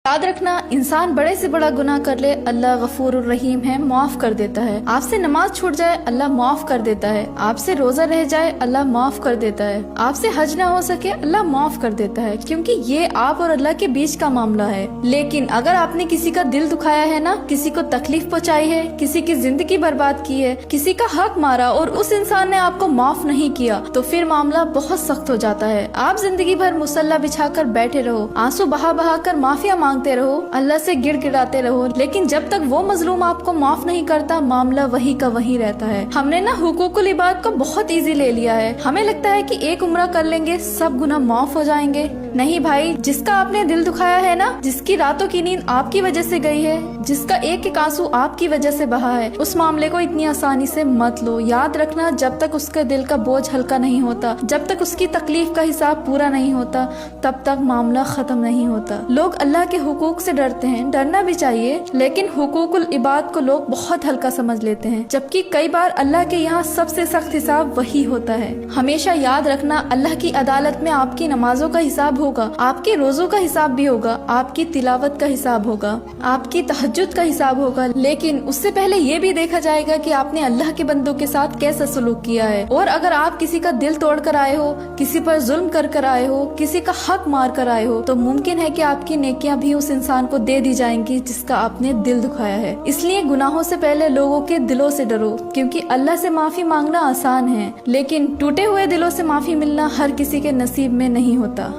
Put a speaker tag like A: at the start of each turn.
A: याद रखना, इंसान बड़े से बड़ा गुनाह कर ले, अल्लाह गफूरुर रहीम है, माफ कर देता है। आपसे नमाज छूट जाए, अल्लाह माफ कर देता है। आपसे रोजा रह जाए, अल्लाह माफ कर देता है। आपसे हज ना हो सके, अल्लाह माफ कर देता है, क्योंकि ये आप और अल्लाह के बीच का मामला है। लेकिन अगर आपने किसी का दिल दुखाया है ना, किसी को तकलीफ पहुँचाई है, किसी की जिंदगी बर्बाद की है, किसी का हक मारा और उस इंसान ने आपको माफ नहीं किया, तो फिर मामला बहुत सख्त हो जाता है। आप जिंदगी भर मुसल्ला बिछाकर बैठे रहो, आंसू बहा बहा कर माफिया मांगते रहो, अल्लाह से गिड़गिड़ाते रहो, लेकिन जब तक वो मजलूम आपको माफ नहीं करता, मामला वही का वही रहता है। हमने ना हुकूकुल इबाद को बहुत इजी ले लिया है। हमें लगता है कि एक उम्रा कर लेंगे सब गुनाह माफ हो जाएंगे। नहीं भाई, जिसका आपने दिल दुखाया है ना, जिसकी रातों की नींद आपकी वजह से गई है, जिसका एक एक आंसू आपकी वजह से बहा है, उस मामले को इतनी आसानी से मत लो। याद रखना, जब तक उसके दिल का बोझ हल्का नहीं होता, जब तक उसकी तकलीफ का हिसाब पूरा नहीं होता, तब तक मामला खत्म नहीं होता। लोग अल्लाह के हुकूक से डरते हैं, डरना भी चाहिए, लेकिन हुकूकुल इबाद को लोग बहुत हल्का समझ लेते हैं, जबकि कई बार अल्लाह के यहाँ सबसे सख्त हिसाब वही होता है। हमेशा याद रखना, अल्लाह की अदालत में आपकी नमाजों का हिसाब होगा, आपके रोजों का हिसाब भी होगा, आपकी तिलावत का हिसाब होगा, आपकी तहज्जुद का हिसाब होगा, लेकिन उससे पहले ये भी देखा जाएगा कि आपने अल्लाह के बंदों के साथ कैसा सलूक किया है। और अगर आप किसी का दिल तोड़ कर आए हो, किसी पर जुल्म कर आए हो, किसी का हक मार कर आए हो, तो मुमकिन है कि आपकी नेकियां भी उस इंसान को दे दी जाएंगी जिसका आपने दिल दुखाया है। इसलिए गुनाहों से पहले लोगों के दिलों से डरो, क्योंकि अल्लाह से माफी मांगना आसान है, लेकिन टूटे हुए दिलों से माफी मिलना हर किसी के नसीब में नहीं होता।